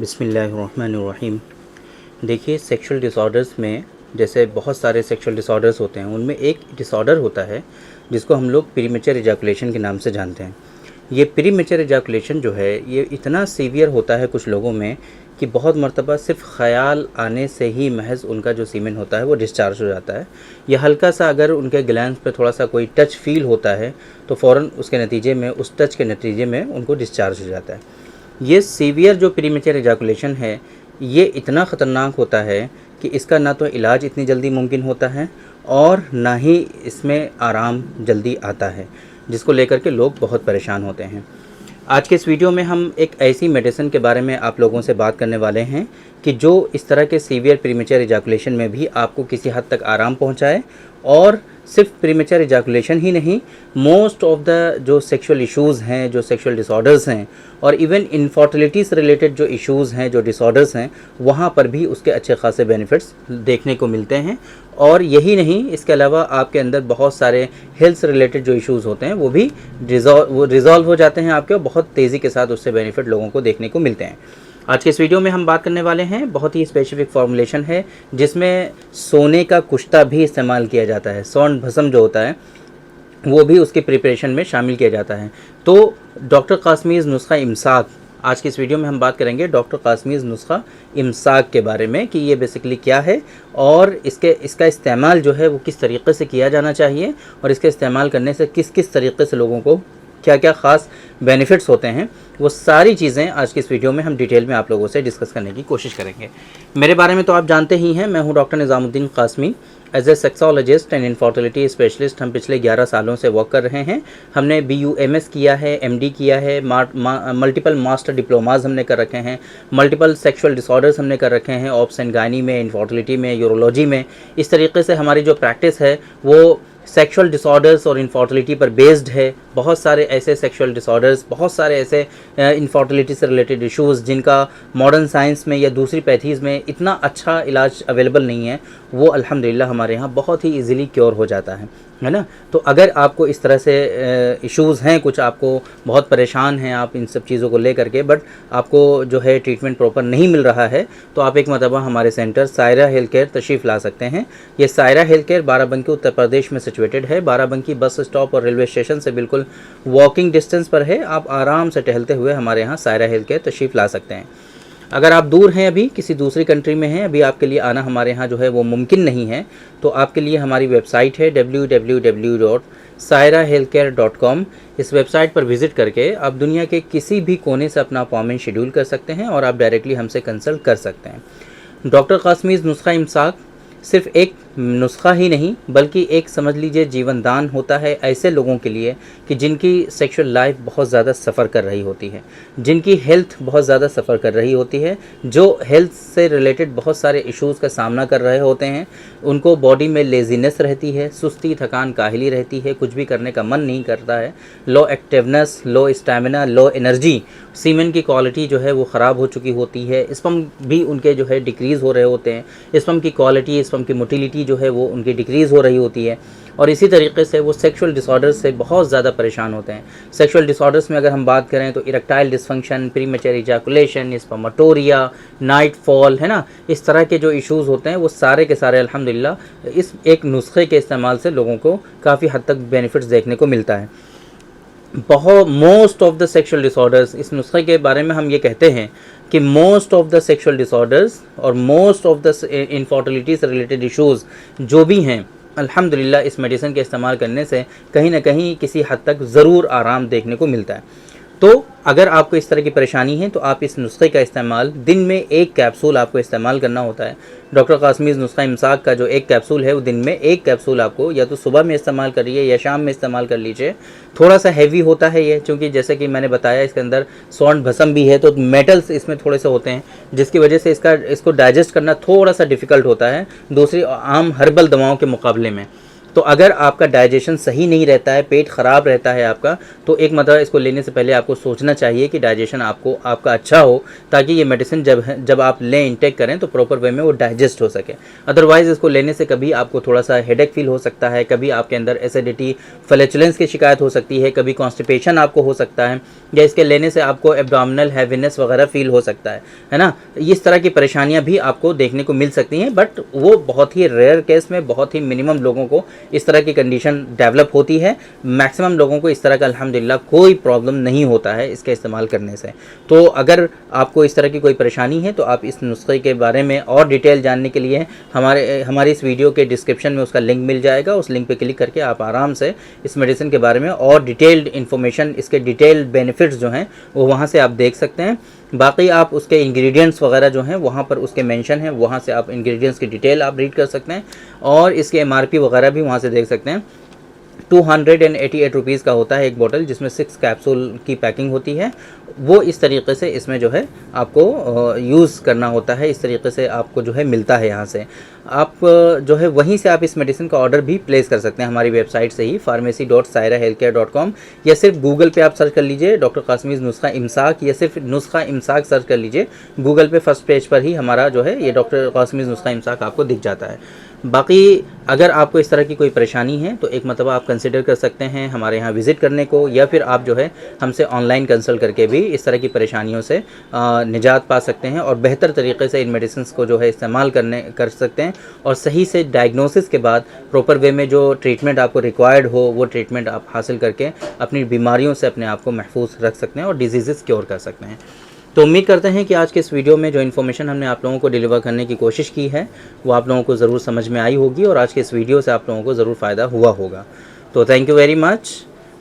बिस्मिल्लाहिर्रहमानिर्रहीम। देखिए, sexual disorders में जैसे बहुत सारे सेक्सुअल डिसऑर्डर्स होते हैं, उनमें एक डिसऑर्डर होता है जिसको हम लोग प्रीमेच्योर इजैकुलेशन के नाम से जानते हैं। ये प्रीमेच्योर इजैकुलेशन जो है ये इतना सीवियर होता है कुछ लोगों में कि बहुत मर्तबा सिर्फ ख़याल आने से ही महज़ उनका जो सीमेन होता है वो डिस्चार्ज हो जाता है, या हल्का सा अगर उनके ग्लैंड्स पे थोड़ा सा कोई टच फील होता है तो फ़ौरन उसके नतीजे में, उस टच के नतीजे में उनको डिस्चार्ज हो जाता है। ये सीवियर जो प्रीमेच्योर इजैकुलेशन है ये इतना ख़तरनाक होता है कि इसका ना तो इलाज इतनी जल्दी मुमकिन होता है और ना ही इसमें आराम जल्दी आता है, जिसको लेकर के लोग बहुत परेशान होते हैं। आज के इस वीडियो में हम एक ऐसी मेडिसिन के बारे में आप लोगों से बात करने वाले हैं कि जो इस तरह के सीवियर प्रीमेच्योर इजैकुलेशन में भी आपको किसी हद तक आराम पहुंचाए, और सिर्फ प्रीमेच्योर इजैकुलेशन ही नहीं, मोस्ट ऑफ द जो सेक्सुअल इश्यूज़ हैं, जो सेक्सुअल डिसऑर्डर्स हैं, और इवन इनफर्टिलिटी से रिलेटेड जो इश्यूज़ हैं, जो डिसऑर्डर्स हैं, वहाँ पर भी उसके अच्छे खासे बेनिफिट्स देखने को मिलते हैं। और यही नहीं, इसके अलावा आपके अंदर बहुत सारे हेल्थ से रिलेटेड जो इश्यूज़ होते हैं वो भी रिजॉल्व हो जाते हैं आपके, और बहुत तेज़ी के साथ उससे बेनिफिट लोगों को देखने को मिलते हैं। आज के इस वीडियो में हम बात करने वाले हैं, बहुत ही स्पेसिफिक फॉर्मुलेशन है जिसमें सोने का कुश्ता भी इस्तेमाल किया जाता है, स्वर्ण भस्म जो होता है वो भी उसकी प्रिपरेशन में शामिल किया जाता है। तो डॉक्टर कासमीज़ नुस्खा इमसाक, आज की इस वीडियो में हम बात करेंगे डॉक्टर कासमीज़ नुस्खा इमसाक के बारे में कि ये बेसिकली क्या है और इसका इस्तेमाल जो है वो किस तरीके से किया जाना चाहिए, और इसके इस्तेमाल करने से किस किस तरीके से लोगों को क्या क्या ख़ास बेनिफिट्स होते हैं, वो सारी चीज़ें आज की इस वीडियो में हम डिटेल में आप लोगों से डिस्कस करने की कोशिश करेंगे। मेरे बारे में तो आप जानते ही हैं, मैं हूं doctor Nizamuddin Qasmi. As a sexologist and infertility specialist हम पिछले 11 सालों से वर्क कर रहे हैं। हमने BUMS किया है, MD किया है, मल्टीपल मास्टर डिप्लोमाज हमने कर रखे हैं, मल्टीपल सेक्सुअल डिसऑर्डर्स हमने कर रखे हैं, ऑब्स एंड गायनी में, इनफर्टिलिटी में, यूरोलॉजी में। इस तरीके से हमारी जो प्रैक्टिस है वो सेक्सुअल डिसऑर्डर्स और इनफर्टिलिटी पर बेस्ड है। बहुत सारे ऐसे सेक्सुअल डिसऑर्डर्स, बहुत सारे ऐसे इनफर्टिलिटी से रिलेटेड इश्यूज़ जिनका मॉडर्न साइंस में या दूसरी पैथीज़ में इतना अच्छा इलाज अवेलेबल नहीं है, वो अल्हम्दुलिल्लाह हमारे यहाँ बहुत ही इजीली क्योर हो जाता है ना। तो अगर आपको इस तरह से इश्यूज़ हैं, कुछ आपको बहुत परेशान हैं आप इन सब चीज़ों को लेकर के, बट आपको जो है ट्रीटमेंट प्रॉपर नहीं मिल रहा है, तो आप एक मरतबा हमारे सेंटर सायरा हेल्थ केयर तशरीफ़ ला सकते हैं। ये सायरा हेल्थ केयर बाराबंकी उत्तर प्रदेश में सिचुएटेड है। बाराबंकी बस स्टॉप और रेलवे स्टेशन से बिल्कुल वॉकिंग डिस्टेंस पर है। आप आराम से टहलते हुए हमारे यहाँ सायरा हेल्थ केयर तशरीफ़ ला सकते हैं। अगर आप दूर हैं, अभी किसी दूसरी कंट्री में हैं, अभी आपके लिए आना हमारे यहाँ जो है वो मुमकिन नहीं है, तो आपके लिए हमारी वेबसाइट है www.sairahealthcare.com। इस वेबसाइट पर विज़िट करके आप दुनिया के किसी भी कोने से अपना अपॉइंटमेंट शेड्यूल कर सकते हैं और आप डायरेक्टली हमसे कंसल्ट कर सकते हैं। डॉक्टर कासमीज़ नुस्खा इमसाक सिर्फ एक नुस्खा ही नहीं, बल्कि एक समझ लीजिए जीवन दान होता है ऐसे लोगों के लिए कि जिनकी सेक्सुअल लाइफ बहुत ज़्यादा सफ़र कर रही होती है, जिनकी हेल्थ बहुत ज़्यादा सफ़र कर रही होती है, जो हेल्थ से रिलेटेड बहुत सारे इश्यूज़ का सामना कर रहे होते हैं। उनको बॉडी में लेज़ीनेस रहती है, सुस्ती, थकान, काहिली रहती है, कुछ भी करने का मन नहीं करता है, लो एक्टिवनेस, लो स्टैमिना, लो एनर्जी, सीमेन की क्वालिटी जो है वो ख़राब हो चुकी होती है, स्पर्म भी उनके जो है डिक्रीज़ हो रहे होते हैं, स्पर्म की क्वालिटी, स्पर्म की मोटिलिटी जो है वो उनकी डिक्रीज़ हो रही होती है, और इसी तरीके से वो सेक्सुअल डिसऑर्डर्स से बहुत ज़्यादा परेशान होते हैं। सेक्सुअल डिसऑर्डर्स में अगर हम बात करें तो erectile dysfunction, premature ejaculation, spermatorrhoea, night fall, है ना, इस तरह के जो इश्यूज़ होते हैं वो सारे के सारे अल्हम्दुलिल्लाह इस एक नुस्खे के इस्तेमाल से लोगों को काफ़ी हद तक बेनिफिट्स देखने को मिलता है। Most of the sexual disorders, इस नुस्खे के बारे में हम ये कहते हैं कि most of the sexual disorders और मोस्ट ऑफ द इनफर्टिलिटी से रिलेटेड इश्यूज़ जो भी हैं, अल्हम्दुलिल्लाह इस मेडिसिन के इस्तेमाल करने से कहीं ना कहीं किसी हद तक ज़रूर आराम देखने को मिलता है। तो अगर आपको इस तरह की परेशानी है तो आप इस नुस्खे का इस्तेमाल, दिन में एक कैप्सूल आपको इस्तेमाल करना होता है। डॉक्टर कासमीज़ नुस्खा इमसाक का जो एक कैप्सूल है वो दिन में एक कैप्सूल आपको या तो सुबह में इस्तेमाल करिए या शाम में इस्तेमाल कर लीजिए। थोड़ा सा हैवी होता है ये, क्योंकि जैसे कि मैंने बताया इसके अंदर स्वर्ण भस्म भी है, तो मेटल्स इसमें थोड़े से होते हैं जिसकी वजह से इसको डाइजेस्ट करना थोड़ा सा डिफ़िकल्ट होता है दूसरी आम हर्बल दवाओं के मुकाबले में। तो अगर आपका डाइजेशन सही नहीं रहता है, पेट ख़राब रहता है आपका, तो एक मतलब इसको लेने से पहले आपको सोचना चाहिए कि डाइजेशन आपका अच्छा हो, ताकि ये मेडिसिन जब आप लें, इंटेक करें, तो प्रॉपर वे में वो डाइजेस्ट हो सके। अदरवाइज़ इसको लेने से कभी आपको थोड़ा सा हेडेक फील हो सकता है, कभी आपके अंदर एसिडिटी, फ्लैचुलेंस की शिकायत हो सकती है, कभी कॉन्स्टिपेशन आपको हो सकता है, या इसके लेने से आपको एब्डोमिनल हैवीनेस वगैरह फील हो सकता है ना। इस तरह की परेशानियां भी आपको देखने को मिल सकती हैं, बट वो बहुत ही रेयर केस में, बहुत ही मिनिमम लोगों को इस तरह की कंडीशन डेवलप होती है। मैक्सिमम लोगों को इस तरह का अल्हम्दुलिल्लाह कोई प्रॉब्लम नहीं होता है इसके इस्तेमाल करने से। तो अगर आपको इस तरह की कोई परेशानी है तो आप इस नुस्खे के बारे में और डिटेल जानने के लिए हमारी इस वीडियो के डिस्क्रिप्शन में उसका लिंक मिल जाएगा। उस लिंक पर क्लिक करके आप आराम से इस मेडिसिन के बारे में और डिटेल्ड इन्फॉर्मेशन, इसके डिटेल्ड बेनिफिट्स जो हैं वो वहाँ से आप देख सकते हैं। बाकी आप उसके इंग्रेडिएंट्स वगैरह जो हैं वहाँ पर उसके मेंशन हैं, वहाँ से आप इंग्रेडिएंट्स की डिटेल आप रीड कर सकते हैं, और इसके MRP वगैरह भी वहाँ से देख सकते हैं। 288 रुपीज़ का होता है एक बोतल, जिसमें 6 कैप्सूल की पैकिंग होती है। वो इस तरीके से इसमें जो है आपको यूज़ करना होता है, इस तरीके से आपको जो है मिलता है। यहाँ से आप जो है वहीं से आप इस मेडिसिन का ऑर्डर भी प्लेस कर सकते हैं हमारी वेबसाइट से ही, pharmacy.sairahealthcare.com, या सिर्फ गूगल पे आप सर्च कर लीजिए डॉक्टर कासमीज़ नुस्खा इमसाक, या सिर्फ नुस्खा इमसाक सर्च कर लीजिए गूगल पे। फर्स्ट पेज पर ही हमारा जो है ये डॉक्टर कासमीज़ नुस्खा इमसाक आपको दिख जाता है। बाकी अगर आपको इस तरह की कोई परेशानी है तो एक मतलब आप कंसिडर कर सकते हैं हमारे यहाँ विज़िट करने को, या फिर आप जो है हमसे ऑनलाइन कंसल्ट करके भी इस तरह की परेशानियों से निजात पा सकते हैं, और बेहतर तरीके से इन मेडिसिन को जो है इस्तेमाल कर सकते हैं, और सही से डायग्नोसिस के बाद प्रॉपर वे में जो ट्रीटमेंट आपको रिक्वायर्ड हो वो ट्रीटमेंट आप हासिल करके अपनी बीमारियों से अपने आप को महफूज रख सकते हैं और डिजीज़ क्योर कर सकते हैं। तो उम्मीद करते हैं कि आज के इस वीडियो में जो इन्फॉर्मेशन हमने आप लोगों को डिलीवर करने की कोशिश की है वो आप लोगों को ज़रूर समझ में आई होगी, और आज के इस वीडियो से आप लोगों को ज़रूर फ़ायदा हुआ होगा। तो थैंक यू वेरी मच,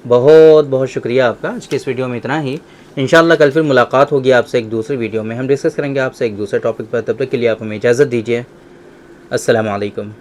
बहुत बहुत शुक्रिया आपका। आज के इस वीडियो में इतना ही। इंशाल्लाह कल फिर मुलाकात होगी आपसे एक दूसरी वीडियो में, हम डिस्कस करेंगे आपसे एक दूसरे टॉपिक पर। तब तक के लिए आप हमें इजाज़त दीजिए। अस्सलाम वालेकुम।